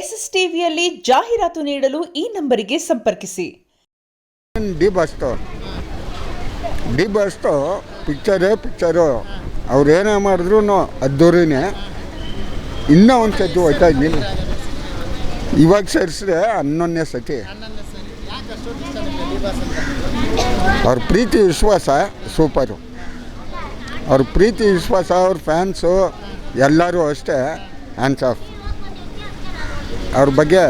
S S ಟಿವಿಯಲ್ಲಿ ಜಾಹೀರಾತು ನೀಡಲು ಈ ನಂಬರಿಗೆ ಸಂಪರ್ಕಿಸಿ. ಡಿ ಬಸ್ಟು ಪಿಕ್ಚರು ಅವ್ರು ಏನೇ ಮಾಡಿದ್ರು ಅದ್ದೂರಿನೇ. ಇನ್ನೂ ಒಂದು ಸತಿ ಹೋಯ್ತಾ ಇದ್ದೀನಿ, ಇವಾಗ ಸೇರಿಸಿದ್ರೆ 11ನೇ ಸತಿ. ಅವ್ರ ಪ್ರೀತಿ ವಿಶ್ವಾಸ ಸೂಪರು. ಅವ್ರ ಪ್ರೀತಿ ವಿಶ್ವಾಸ, ಅವ್ರ ಫ್ಯಾನ್ಸು ಎಲ್ಲರೂ ಅಷ್ಟೇ ಹ್ಯಾಂಡ್ಸ್ ಆಫ್. ಅವ್ರ ಬಗ್ಗೆ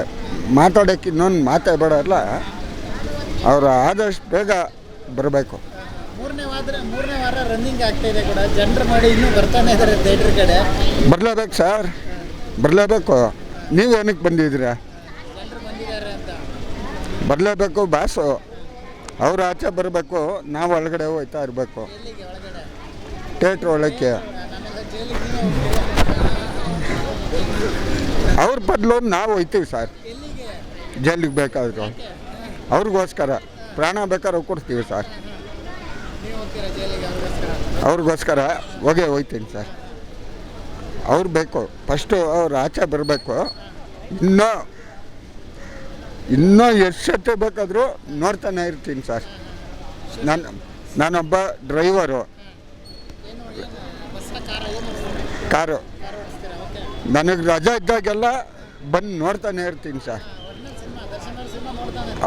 ಮಾತಾಡೋಕ್ಕೆ ಇನ್ನೊಂದು ಮಾತಾಡಬೇಡಲ್ಲ. ಅವರು ಆದಷ್ಟು ಬೇಗ ಬರಬೇಕು. ಮೂರನೇ ವಾರ ರನ್ನಿಂಗ್ ಆಗ್ತಾ ಇದೆ ಕೂಡ, ಜನರು ಮಾಡಿ ಇನ್ನೂ ಬರ್ತಾನೆ ಇದ್ದಾರೆ ಥಿಯೇಟ್ರ್ ಕಡೆ. ಬರಲೇಬೇಕು ಸರ್, ಬರಲೇಬೇಕು. ನೀವೇನಕ್ಕೆ ಬಂದಿದ್ದೀರಾ? ಜನರು ಬಂದಿದ್ದಾರೆ ಅಂತ. ಬರಲೇಬೇಕು ಬಾಸು. ಅವ್ರು ಆಚೆ ಬರಬೇಕು, ನಾವು ಒಳಗಡೆ ಹೋಗ್ತಾ ಇರಬೇಕು. ಥಿಯೇಟ್ರ್ ಒಳಕ್ಕೆ ಅವ್ರ ಬದಲು ನಾವು ಹೋಗ್ತೀವಿ ಸರ್. ಜೈಲಿಗೆ ಬೇಕಾದ್ರು ಅವ್ರಿಗೋಸ್ಕರ ಪ್ರಾಣ ಬೇಕಾದ್ರೆ ಕೊಡ್ತೀವಿ ಸರ್. ಅವ್ರಿಗೋಸ್ಕರ ಹೋಗ್ತೀನಿ ಸರ್. ಅವ್ರು ಬೇಕು, ಫಸ್ಟು ಅವ್ರು ಆಚೆ ಬರಬೇಕು. ಇನ್ನೂ ಎಷ್ಟು ಸತಿ ಬೇಕಾದರೂ ನೋಡ್ತಾನೆ ಇರ್ತೀನಿ ಸರ್. ನಾನೊಬ್ಬ ಡ್ರೈವರು, ಕಾರು. ನನಗೆ ರಜೆ ಇದ್ದಾಗೆಲ್ಲ ಬಂದು ನೋಡ್ತಾನೆ ಇರ್ತೀನಿ ಸರ್.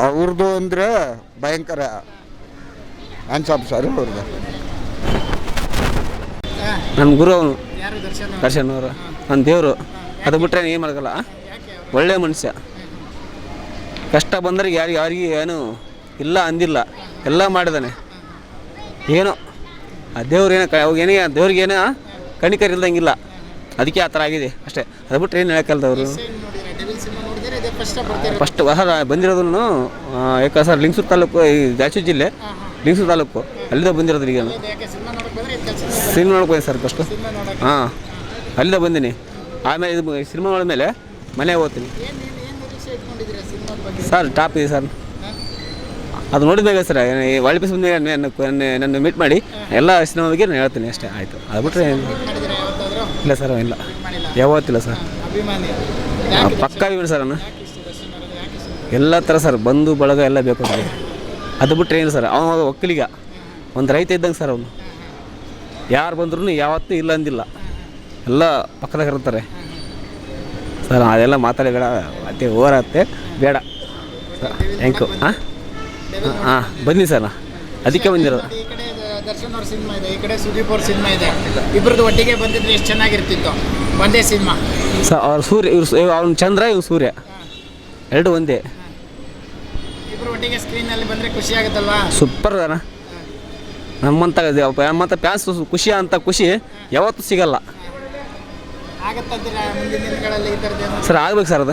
ಅವ್ರದ್ದು ಅಂದರೆ ಭಯಂಕರ ಅನ್ಸಪ್ ಸರ್ ಅವ್ರದ್ದು. ನನ್ನ ಗುರು ಅವನು ದರ್ಶನ್ ಅವರು, ನನ್ನ ದೇವರು. ಅದು ಬಿಟ್ಟರೆ ಏನು ಮಾಡೋಕ್ಕಲ್ಲ. ಒಳ್ಳೆ ಮನುಷ್ಯ. ಕಷ್ಟ ಬಂದರೆ ಯಾರಿಗೂ ಏನು ಇಲ್ಲ ಅಂದಿಲ್ಲ, ಎಲ್ಲ ಮಾಡಿದಾನೆ. ಏನೋ ಆ ದೇವ್ರೇನೋ ದೇವ್ರಿಗೇನೋ ಕಣಿಕರ್ ಇಲ್ದಂಗಿಲ್ಲ, ಅದಕ್ಕೆ ಆ ಥರ ಆಗಿದೆ ಅಷ್ಟೇ. ಅದು ಬಿಟ್ಟರೆ ಏನು ಹೇಳಕ್ಕಲ್ದವರು. ಫಸ್ಟ್ ಹೊಸ ಬಂದಿರೋದನ್ನು ಯಾಕೆ ಸರ್, ಲಿಂಗಸೂರು ತಾಲೂಕು, ಈ ರಾಯಚೂರು ಜಿಲ್ಲೆ ಲಿಂಗಸೂರು ತಾಲೂಕು, ಅಲ್ಲಿಂದ ಬಂದಿರೋದು. ಈಗ ಸಿನಿಮಾ ನೋಡ್ಬೋದು ಸರ್ ಫಸ್ಟು. ಹಾಂ, ಅಲ್ಲಿಂದ ಬಂದೀನಿ. ಆಮೇಲೆ ಇದು ಸಿನಿಮಾ ನೋಡಿದ್ಮೇಲೆ ಮನೆಗೆ ಹೋಗ್ತೀನಿ ಸರ್. ಟಾಪ್ ಇದೆ ಸರ್. ಅದು ನೋಡಿದ್ಮೇಲೆ ಸರ್ ವಾಪಸ್ ಬಂದ ನನ್ನ ಮೀಟ್ ಮಾಡಿ ಎಲ್ಲ ಸಿನಿಮಾ ಬಗ್ಗೆ ನಾನು ಹೇಳ್ತೀನಿ ಅಷ್ಟೇ. ಆಯಿತು. ಅದು ಬಿಟ್ಟರೆ ಇಲ್ಲ ಸರ್, ಇಲ್ಲ ಯಾವತ್ತಿಲ್ಲ ಸರ್. ಪಕ್ಕ ಅಭಿಮಾನಿ ಸರ್ ನಾನು. ಎಲ್ಲ ಥರ ಸರ್, ಬಂಧು ಬಳಗ ಎಲ್ಲ ಬೇಕು ನನಗೆ. ಅದು ಬಿಟ್ಟರೆ ಏನು ಸರ್, ಅವನು ಒಕ್ಕಲಿಗ, ಒಂದು ರೈತ ಇದ್ದಂಗೆ ಸರ್ ಅವನು. ಯಾರು ಬಂದ್ರೂ ಯಾವತ್ತೂ ಇಲ್ಲ ಅಂದಿಲ್ಲ, ಎಲ್ಲ ಪಕ್ಕದಾಗ ಇರ್ತಾರೆ ಸರ್. ಅದೆಲ್ಲ ಮಾತಾಡಿ ಬೇಡ, ಮತ್ತೆ ಓವರಾಗುತ್ತೆ ಬೇಡ ಸರ್. Thank you. ಹಾಂ ಬನ್ನಿ ಸರ್, ಅದಕ್ಕೆ ಬಂದಿರೋದು. ಈ ಕಡೆ ದರ್ಶನ್ ಅವ್ರ ಸಿನಿಮಾ ಇದೆ, ಈ ಕಡೆ ಸುದೀಪ್ ಅವ್ರ ಸಿನಿಮಾ ಇದೆ. ಇಬ್ಬರದ್ದು ಒಟ್ಟಿಗೆ ಬಂದಿದ್ರೆ ಎಷ್ಟು ಚೆನ್ನಾಗಿರ್ತಿತ್ತು. ಒಂದೇ ಸಿನಿಮಾ ಸರ್. ಅವ್ರು ಸೂರ್ಯ, ಅವ್ನು ಚಂದ್ರ, ಇವ್ನು ಸೂರ್ಯ, ಎರಡು ಒಂದೇ. ಇಬ್ಬರು ಒಟ್ಟಿಗೆ ಸ್ಕ್ರೀನಲ್ಲಿ ಬಂದರೆ ಖುಷಿ ಆಗುತ್ತಲ್ವಾ? ಸೂಪರ್ ಅಣ್ಣ. ನಮ್ಮಂಥ ಫ್ಯಾನ್ಸ್ ಖುಷಿ ಅಂತ ಖುಷಿ ಯಾವತ್ತೂ ಸಿಗಲ್ಲ ಆಗತ್ತಂತೀರಾ ಮುಂದಿನ ದಿನಗಳಲ್ಲಿ ಈ ಥರದ್ದು ಸರ್? ಆಗ್ಬೇಕು ಸರ್,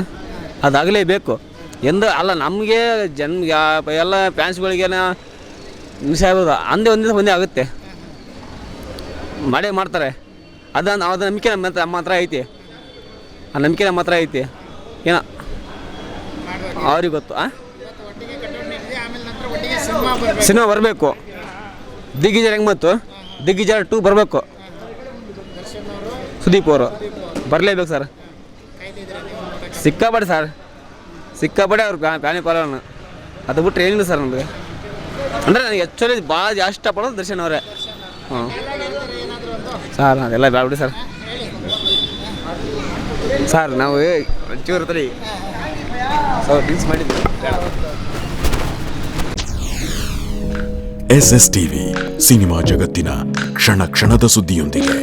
ಅದಾಗಲೇಬೇಕು. ಎಂದು ಅಲ್ಲ, ನಮಗೆ ಎಲ್ಲ ಫ್ಯಾನ್ಸ್ಗಳಿಗೇನ ಮಿಸ್ ಆಗ್ಬೋದು. ಒಂದೇ ಆಗುತ್ತೆ, ಮಾಡೇ ಮಾಡ್ತಾರೆ. ಅದು ನಂಬಿಕೆ ನಮ್ಮ ಹತ್ರ ಐತಿ. ಆ ನಂಬಿಕೆ ನಮ್ಮ ಹತ್ರ ಐತಿ. ಏನೋ ಅವ್ರಿಗೆ ಗೊತ್ತು. ಸಿನಿಮಾ ಬರಬೇಕು. ದಿಗ್ವಿಜಯ ಹೆಂಗೆ ಬಂತು, ದಿಗ್ವಿಜಯ 2 ಬರಬೇಕು. ಸುದೀಪ್ ಅವರು ಬರಲೇಬೇಕು ಸರ್. ಸಿಕ್ಕಾಪಟ್ಟೆ ಸರ್, ಸಿಕ್ಕಾಪಟ್ಟೆ ಅವ್ರು ಫ್ಯಾನಿ ಪಾಲನ. ಅದು ಬಿಟ್ಟರೆ ಏನಿಲ್ಲ ಸರ್ ನಮಗೆ. ಅಂದರೆ ನನಗೆ ಆ್ಯಕ್ಚುಲಿ ಭಾಳ ಜಾಸ್ತಿ ಇಷ್ಟಪಡೋದು ದರ್ಶನ್ ಅವರೇ. ಹಾಂ ಸರ್, ಅದೆಲ್ಲ ಬೇಡ್ಬಿಡಿ ಸರ್. ಸರ್ ನಾವು ಒಂಚೂರು ತಡಿ ಸರ್ ಡ್ರಿಂಕ್ಸ್ ಮಾಡಿದ್ವಿ. ಎಸ್ಎಸ್ ಟಿವಿ, ಸಿನಿಮಾ ಜಗತ್ತಿನ ಕ್ಷಣ ಕ್ಷಣದ ಸುದ್ದಿಯೊಂದಿಗೆ.